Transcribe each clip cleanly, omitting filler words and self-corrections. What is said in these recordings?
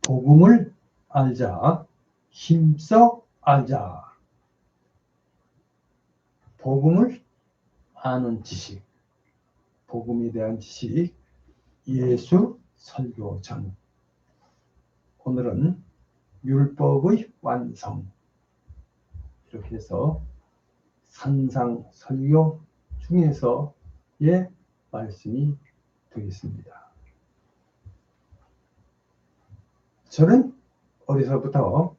복음을 알자, 힘써 알자. 복음을 아는 지식, 복음에 대한 지식, 예수 설교 전. 오늘은 율법의 완성. 이렇게 해서 산상 설교 중에서의 말씀이 되겠습니다. 저는 어려서부터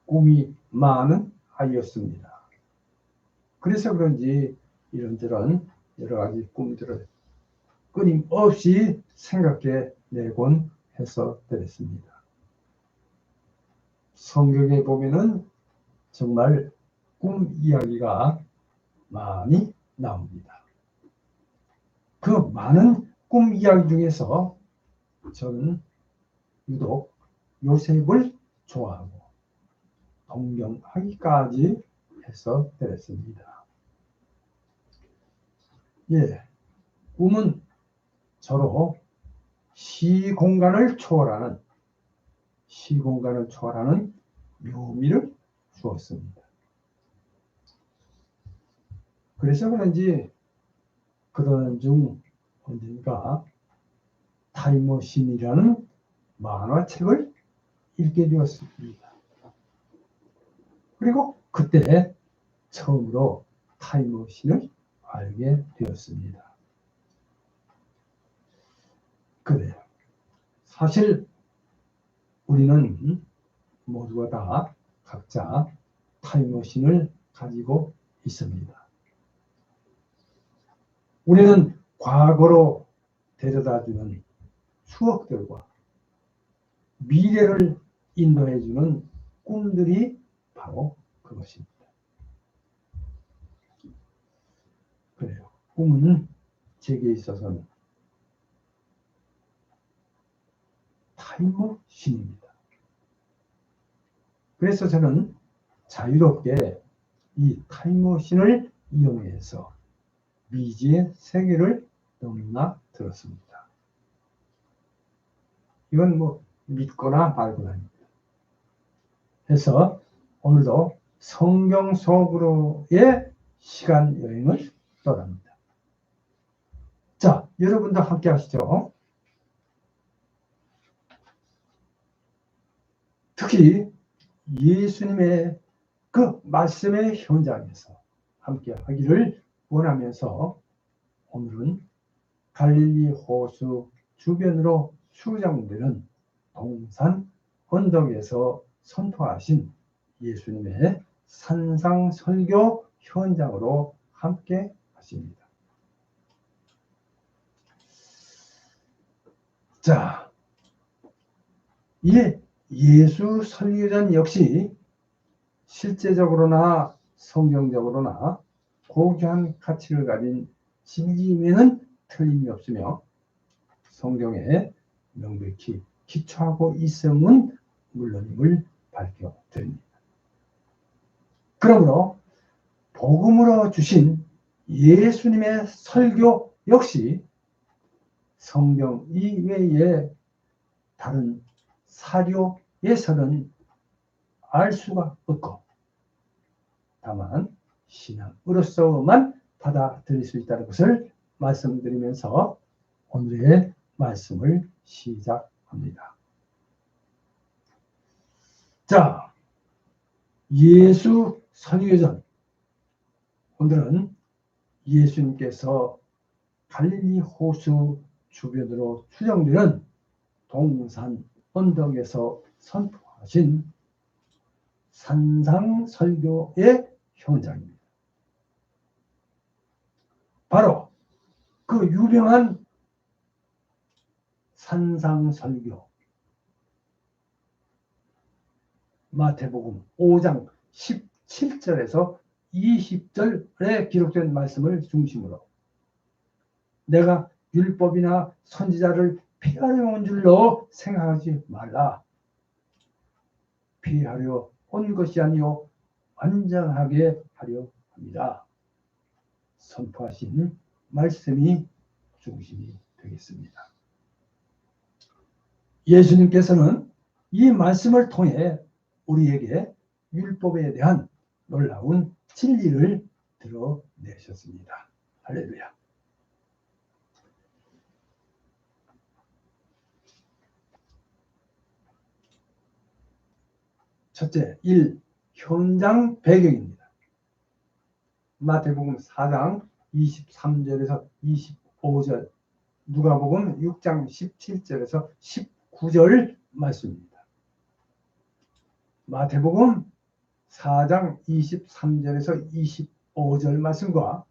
꿈이 많은 아이였습니다. 그래서 그런지 이런저런 여러 가지 꿈들을 끊임없이 생각해 내곤 해서 되었습니다. 성경에 보면은 정말 꿈 이야기가 많이 나옵니다. 그 많은 꿈 이야기 중에서 저는 유독 요셉을 좋아하고 동경하기까지 해서 되었습니다. 예, 꿈은 저로 시공간을 초월하는 묘미를 주었습니다. 그래서 그런지 그러는 중 언젠가 타임머신이라는 만화책을 읽게 되었습니다. 그리고 그때 처음으로 타임머신을 알게 되었습니다. 그래요. 사실 우리는 모두가 다 각자 타임머신을 가지고 있습니다. 우리는 과거로 데려다주는 추억들과 미래를 인도해주는 꿈들이 바로 그것입니다. 그래요. 꿈은 제게 있어서는 타임머신입니다. 그래서 저는 자유롭게 이 타임머신을 이용해서 미지의 세계를 넘나들었습니다. 이건 뭐 믿거나 말거나입니다. 그래서 오늘도 성경 속으로의 시간 여행을 떠납니다. 자, 여러분도 함께 하시죠. 특히 예수님의 그 말씀의 현장에서 함께 하기를 원하면서 오늘은 갈릴리 호수 주변으로 수장되는 동산 언덕에서 선포하신 예수님의 산상 설교 현장으로 함께 하십니다. 자, 이 예수 설교전 역시 실제적으로나 성경적으로나 고귀한 가치를 가진 진리임에는 틀림이 없으며 성경에 명백히 기초하고 있음은 물론임을 밝혀드립니다. 그러므로 복음으로 주신 예수님의 설교 역시 성경 이외의 다른 사료에서는 알 수가 없고 다만 신앙으로서만 받아들일 수 있다는 것을 말씀드리면서 오늘의 말씀을 시작합니다. 자, 예수 설교전. 오늘은 예수님께서 갈릴리 호수 주변으로 추정되는 동산 언덕에서 선포하신 산상 설교의 현장입니다. 바로 그 유명한 산상 설교, 마태복음 5장 17절에서 20절에 기록된 말씀을 중심으로 내가 율법이나 선지자를 피하려 온 줄로 생각하지 말라. 피하려 온 것이 아니요 완전하게 하려 합니다. 선포하신 말씀이 중심이 되겠습니다. 예수님께서는 이 말씀을 통해 우리에게 율법에 대한 놀라운 진리를 드러내셨습니다. 할렐루야. 첫째, 1. 현장 배경입니다. 마태복음 4장 23절에서 25절, 누가복음 6장 17절에서 19절 말씀입니다. 마태복음 4장 23절에서 25절 말씀과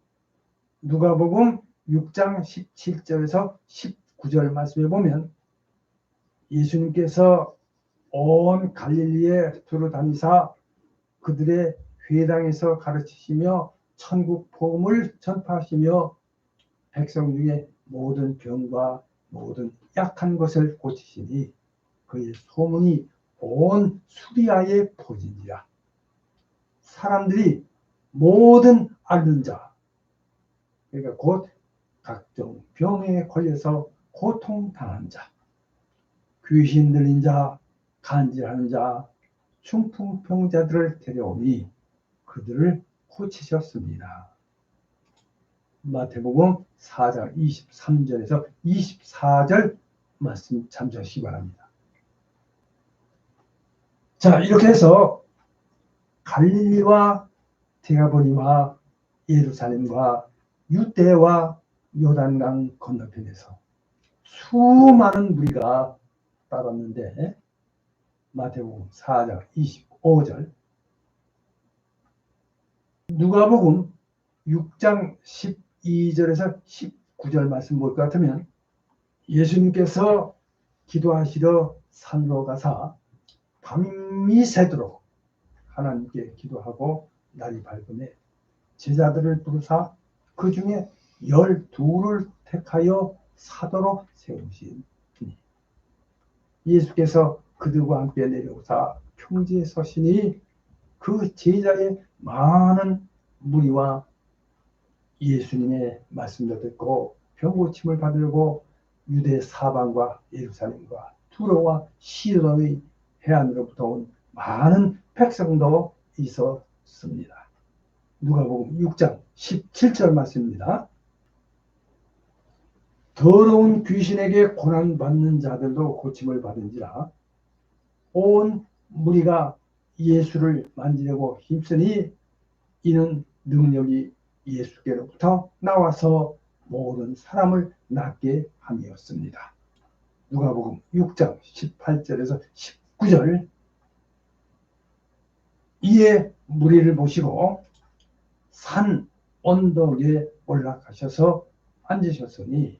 누가복음 6장 17절에서 19절 말씀에 보면 예수님께서 온 갈릴리에 두루 다니사 그들의 회당에서 가르치시며 천국 복음을 전파하시며 백성 중에 모든 병과 모든 약한 것을 고치시니 그의 소문이 온 수리아에 퍼진지라. 사람들이 모든 앓는 자, 그러니까 곧 각종 병에 걸려서 고통당한 자, 귀신 들린 자, 간질하는 자, 중풍병자들을 데려오니 그들을 고치셨습니다. 마태복음 4장 23절에서 24절 말씀 참조하시기 바랍니다. 자, 이렇게 해서 갈릴리와 데가보리와 예루살렘과 유대와 요단강 건너편에서 수많은 무리가 따랐는데 마태복음 4장 25절, 누가복음 6장 12절에서 19절 말씀 볼 것 같으면 예수님께서 기도하시러 산으로 가사 밤이 새도록 하나님께 기도하고 날이 밝음에 제자들을 부르사 그 중에 12를 택하여 사도로 세우시니 예수께서 그들과 함께 내려오사 평지에 서시니 그 제자의 많은 무리와 예수님의 말씀을 듣고 병고침을 받으려고 유대 사방과 예루살렘과 두로와 시돈의 해안으로부터 온 많은 백성도 있었습니다. 누가복음 6장 17절 말씀입니다. 더러운 귀신에게 고난받는 자들도 고침을 받은지라 온 무리가 예수를 만지려고 힘쓰니 이는 능력이 예수께로부터 나와서 모든 사람을 낫게 함이었습니다. 누가복음 6장 18절에서 19절, 이에 무리를 보시고 산 언덕에 올라가셔서 앉으셨으니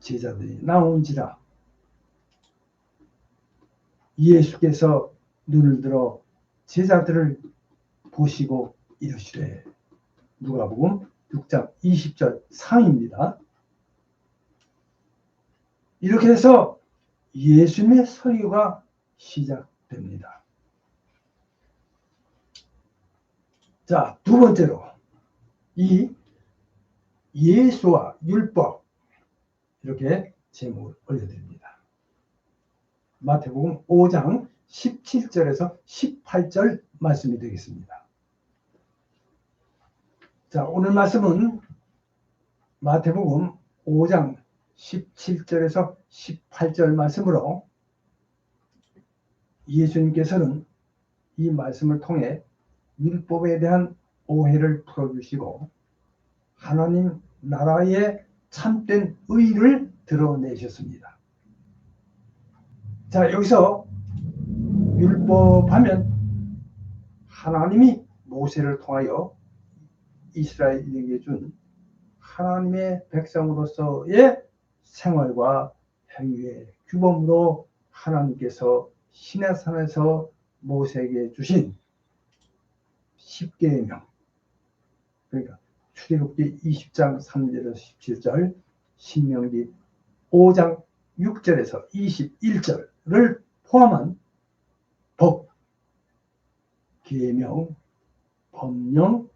제자들이 나온지라. 예수께서 눈을 들어 제자들을 보시고 이르시되, 누가복음 6장 20절 상입니다. 이렇게 해서 예수님의 설교가 시작됩니다. 자, 두 번째로 이 예수와 율법, 이렇게 제목을 올려드립니다. 마태복음 5장 17절에서 18절 말씀이 되겠습니다. 자, 오늘 말씀은 마태복음 5장 17절에서 18절 말씀으로 예수님께서는 이 말씀을 통해 율법에 대한 오해를 풀어주시고 하나님 나라의 참된 의를 드러내셨습니다. 자, 여기서 율법하면 하나님이 모세를 통하여 이스라엘에게 준 하나님의 백성으로서의 생활과 행위의 규범으로 하나님께서 시내산에서 모세에게 주신 10계명, 그러니까 출애굽기 20장 3절에서 17절, 신명기 5장 6절에서 21절을 포함한 법, 계명, 법령,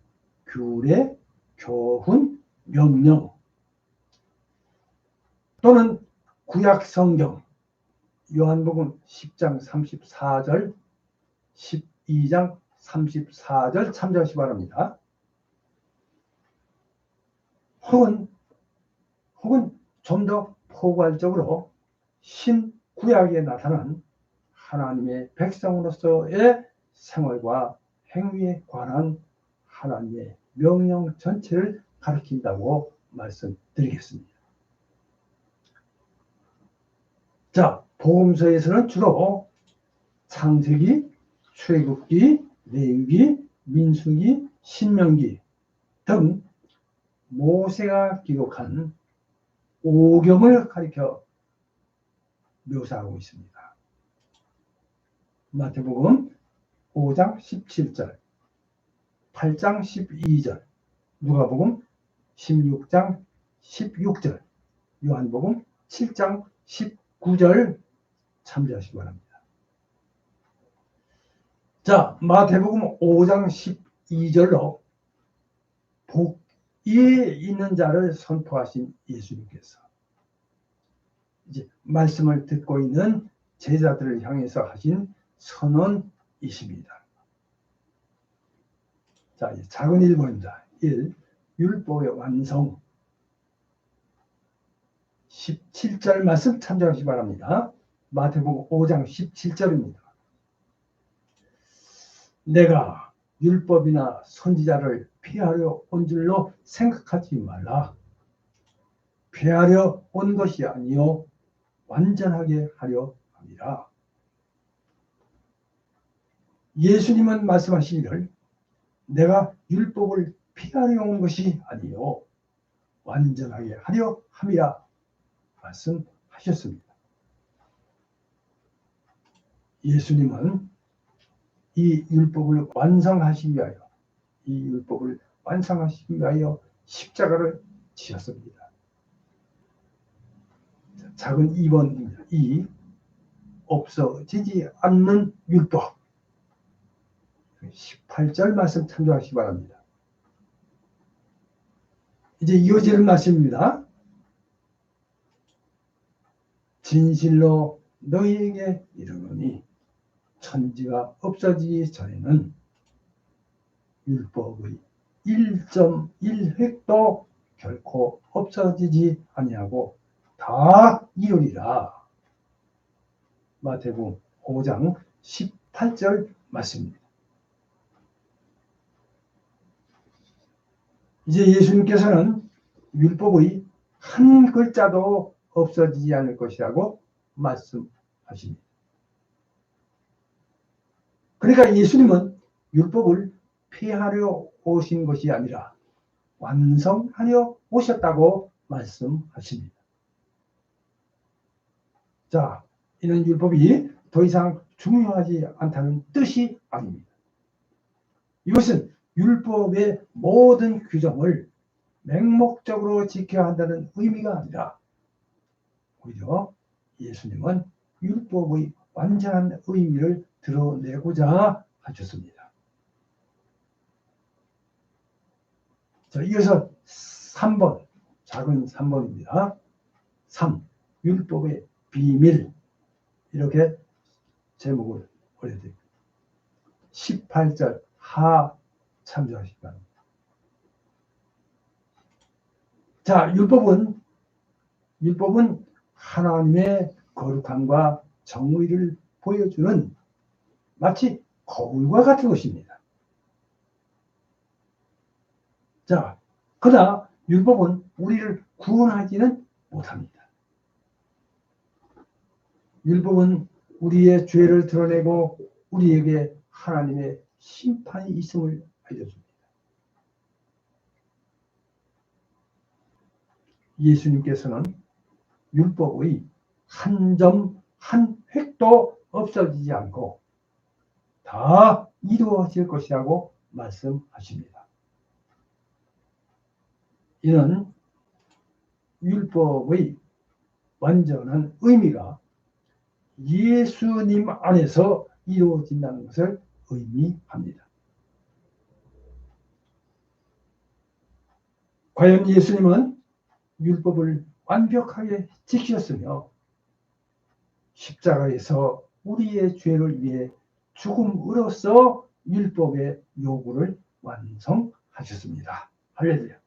규례, 교훈, 명령 또는 구약 성경, 요한복음 10장 34절, 12장 34절 참조하시기 바랍니다. 혹은 좀 더 포괄적으로 신구약에 나타난 하나님의 백성으로서의 생활과 행위에 관한 하나님의 명령 전체를 가리킨다고 말씀드리겠습니다. 자, 복음서에서는 주로 창세기, 출애굽기, 레위기, 민수기, 신명기 등 모세가 기록한 오경을 가리켜 묘사하고 있습니다. 마태복음 5장 17절, 8장 12절, 누가복음 16장 16절, 요한복음 7장 19절 참조하시기 바랍니다. 자, 마태복음 5장 12절로 복이 있는 자를 선포하신 예수님께서 이제 말씀을 듣고 있는 제자들을 향해서 하신 선언이십니다. 자, 작은 1번입니다. 1. 율법의 완성. 17절 말씀 참조하시기 바랍니다. 마태복음 5장 17절입니다. 내가 율법이나 선지자를 폐하려 온 줄로 생각하지 말라. 폐하려 온 것이 아니요 완전하게 하려 함이라. 예수님은 말씀하시기를 내가 율법을 폐하려 온 것이 아니요 완전하게 하려 함이라 말씀하셨습니다. 예수님은 이 율법을 완성하시기 위하여 십자가를 지셨습니다. 작은 2번입니다. 이 없어지지 않는 율법. 18절 말씀 참조하시기 바랍니다. 이제 이어지는 말씀입니다. 진실로 너희에게 이르노니 천지가 없어지기 전에는 율법의 1.1획도 결코 없어지지 아니하고 다 이루리라. 마태복음 5장 18절 말씀입니다. 이제 예수님께서는 율법의 한 글자도 없어지지 않을 것이라고 말씀하십니다. 그러니까 예수님은 율법을 폐하려 오신 것이 아니라 완성하려 오셨다고 말씀하십니다. 자, 이는 율법이 더 이상 중요하지 않다는 뜻이 아닙니다. 이것은 율법의 모든 규정을 맹목적으로 지켜야 한다는 의미가 아니라 오히려 예수님은 율법의 완전한 의미를 드러내고자 하셨습니다. 자, 이어서 3번, 작은 3번입니다. 3. 율법의 비밀. 이렇게 제목을 올려드립니다. 18절 하 참조하시기 바랍니다. 자, 율법은 하나님의 거룩함과 정의를 보여주는 마치 거울과 같은 것입니다. 자, 그러나 율법은 우리를 구원하지는 못합니다. 율법은 우리의 죄를 드러내고 우리에게 하나님의 심판이 있음을 알려줍니다. 예수님께서는 율법의 한 점, 한 획도 없어지지 않고 다 이루어질 것이라고 말씀하십니다. 이는 율법의 완전한 의미가 예수님 안에서 이루어진다는 것을 의미합니다. 과연 예수님은 율법을 완벽하게 지키셨으며 십자가에서 우리의 죄를 위해 죽음으로써 율법의 요구를 완성하셨습니다. 할렐루야.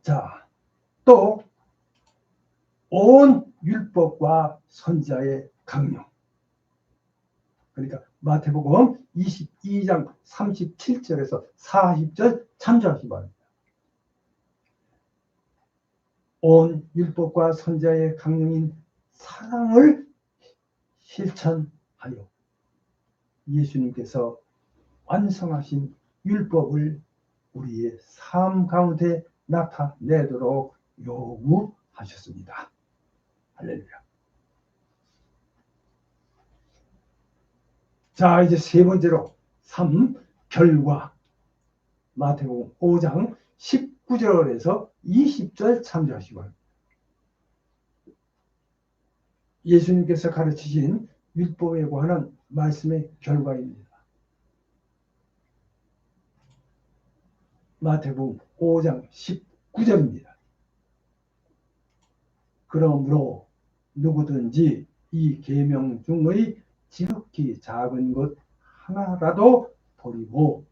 자, 또 온 율법과 선지자의 강령. 그러니까 마태복음 22장 37절에서 40절 참조하시기 바랍니다. 온 율법과 선지자의 강령인 사랑을 실천하여 예수님께서 완성하신 율법을 우리의 삶 가운데 나타내도록 요구하셨습니다. 할렐루야. 자, 이제 세 번째로 3. 결과. 마태복음 5장 19절에서 20절 참조하시기 바랍니다. 예수님께서 가르치신 율법에 관한 말씀의 결과입니다. 마태복음 5장 19절입니다. 그러므로 누구든지 이 계명 중의 지극히 작은 것 하나라도 버리고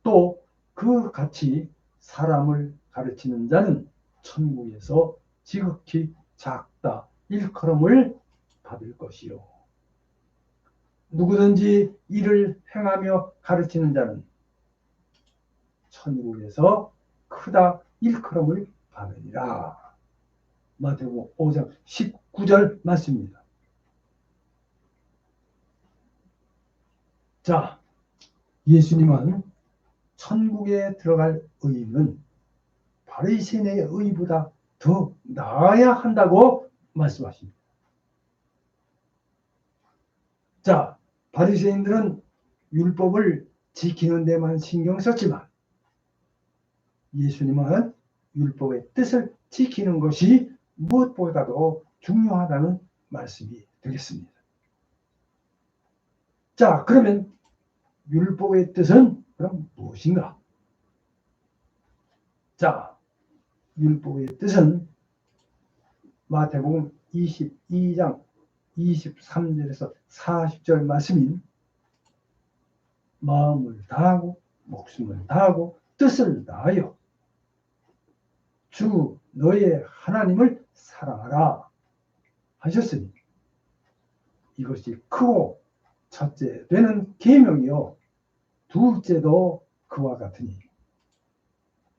또 그 같이 사람을 가르치는 자는 천국에서 지극히 작다 일컬음을 받을 것이요. 누구든지 이를 행하며 가르치는 자는 천국에서 크다 일컬음을 받으리라. 마태복음 5장 19절 말씀입니다. 자, 예수님은 천국에 들어갈 의는 바리새인의 의보다 더 나아야 한다고 말씀하십니다. 자, 바리새인들은 율법을 지키는 데만 신경 썼지만 예수님은 율법의 뜻을 지키는 것이 무엇보다도 중요하다는 말씀이 되겠습니다. 자, 그러면 율법의 뜻은 그럼 무엇인가? 자, 율법의 뜻은 마태복음 22장 23절에서 40절 말씀인 마음을 다하고 목숨을 다하고 뜻을 다하여 주 너의 하나님을 사랑하라 하셨으니 이것이 크고 첫째 되는 계명이요 둘째도 그와 같으니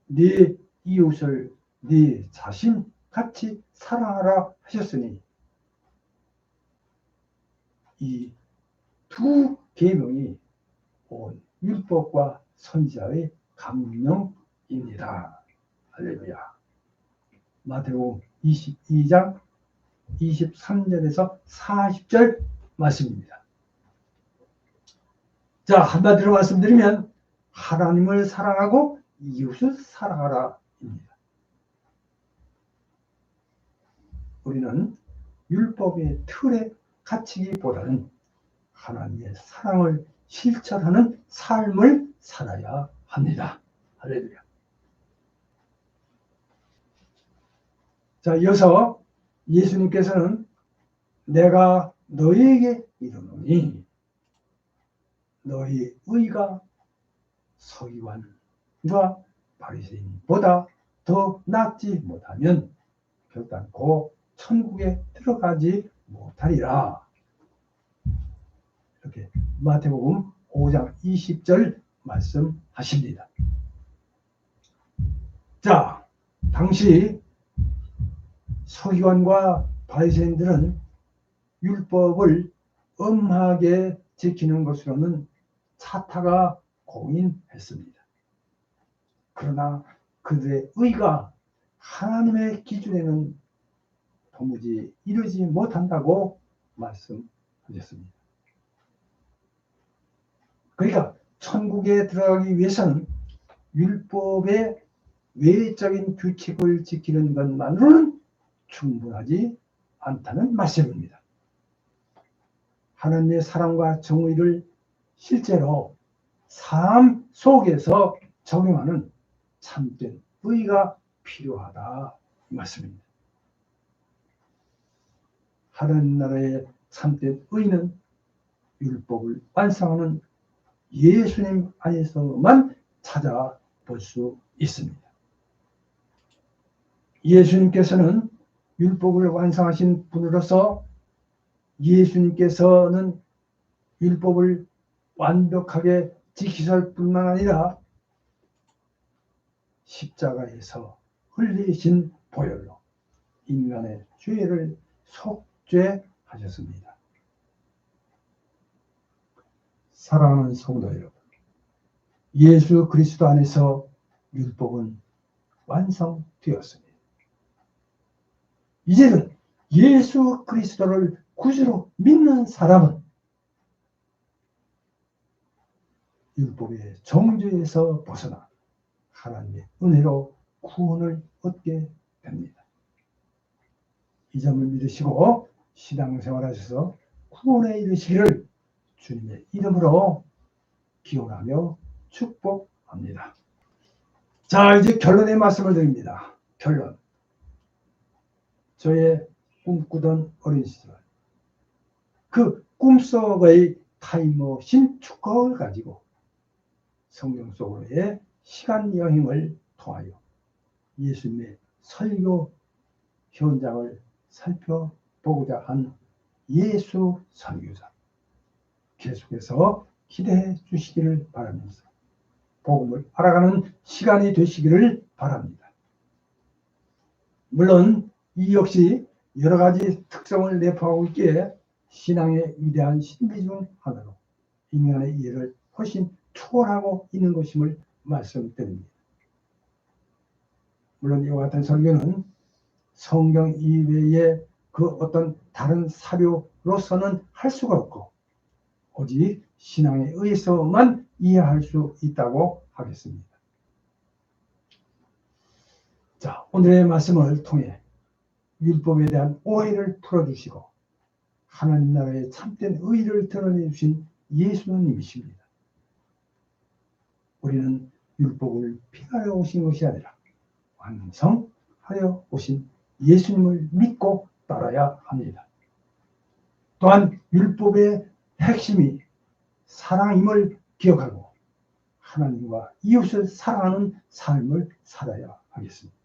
네 이웃을 네 자신 같이 사랑하라 하셨으니 이 두 계명이 온 율법과 선지자의 강령입니다. 할렐루야. 마태복음 22장 23절에서 40절 말씀입니다. 자, 한마디로 말씀드리면 하나님을 사랑하고 이웃을 사랑하라입니다. 우리는 율법의 틀에 갇히기보다는 하나님의 사랑을 실천하는 삶을 살아야 합니다. 할렐루야. 자, 이어서 예수님께서는 내가 너희에게 이르노니 너희 의가 서기관과 바리새인보다 더 낫지 못하면 결단코 천국에 들어가지 못하리라. 이렇게 마태복음 5장 20절 말씀하십니다. 자, 당시 서기관과 바리새인들은 율법을 엄하게 지키는 것으로는 차타가 공인했습니다. 그러나 그들의 의가 하나님의 기준에는 도무지 이르지 못한다고 말씀하셨습니다. 그러니까 천국에 들어가기 위해서는 율법의 외적인 규칙을 지키는 것만으로는 충분하지 않다는 말씀입니다. 하나님의 사랑과 정의를 실제로 삶 속에서 적용하는 참된 의가 필요하다 이 말씀입니다. 하나님 나라의 참된 의는 율법을 완성하는 예수님 안에서만 찾아볼 수 있습니다. 예수님께서는 율법을 완성하신 분으로서 예수님께서는 율법을 완벽하게 지키실 뿐만 아니라 십자가에서 흘리신 보혈로 인간의 죄를 속죄하셨습니다. 사랑하는 성도 여러분, 예수 그리스도 안에서 율법은 완성되었습니다. 이제는 예수 그리스도를 구주로 믿는 사람은 율법의 정죄에서 벗어나 하나님의 은혜로 구원을 얻게 됩니다. 이 점을 믿으시고 신앙생활하셔서 구원에 이르시기를 주님의 이름으로 기원하며 축복합니다. 자, 이제 결론의 말씀을 드립니다. 결론. 저의 꿈꾸던 어린 시절, 그 꿈속의 타임머신 축구를 가지고 성경 속으로의 시간 여행을 통하여 예수님의 설교 현장을 살펴보고자 한 예수 선교사, 계속해서 기대해 주시기를 바라면서 복음을 알아가는 시간이 되시기를 바랍니다. 물론 이 역시 여러 가지 특성을 내포하고 있기에 신앙의 위대한 신비 중 하나로 인간의 이해를 훨씬 초월하고 있는 것임을 말씀드립니다. 물론 이와 같은 설교는 성경 이외의 그 어떤 다른 사료로서는 할 수가 없고 오직 신앙에 의해서만 이해할 수 있다고 하겠습니다. 자, 오늘의 말씀을 통해 율법에 대한 오해를 풀어주시고 하나님 나라의 참된 의를 드러내 주신 예수님이십니다. 우리는 율법을 폐하려 오신 것이 아니라 완성하려 오신 예수님을 믿고 따라야 합니다. 또한 율법의 핵심이 사랑임을 기억하고 하나님과 이웃을 사랑하는 삶을 살아야 하겠습니다.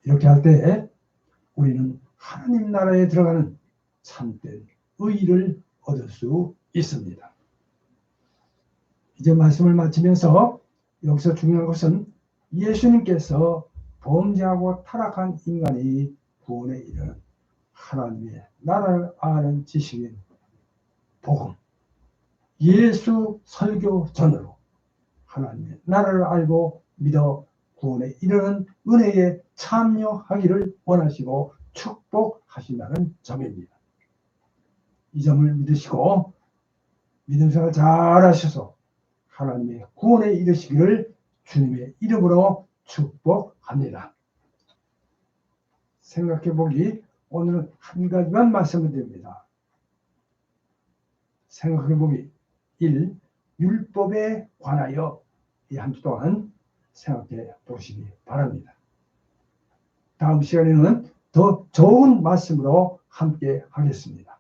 이렇게 할 때 우리는 하나님 나라에 들어가는 참된 의를 얻을 수 있습니다. 이제 말씀을 마치면서 여기서 중요한 것은 예수님께서 범죄하고 타락한 인간이 구원에 이르는 하나님의 나라를 아는 지식인 복음, 예수 설교 전으로 하나님의 나라를 알고 믿어 구원에 이르는 은혜에 참여하기를 원하시고 축복하신다는 점입니다. 이 점을 믿으시고 믿음 생활 잘 하셔서 하나님의 구원에 이르시기를 주님의 이름으로 축복합니다. 생각해보기 오늘은 한 가지만 말씀을 드립니다. 생각해보기 1. 율법에 관하여 이 한 주 동안 생각해 보시기 바랍니다. 다음 시간에는 더 좋은 말씀으로 함께 하겠습니다.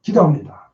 기도합니다.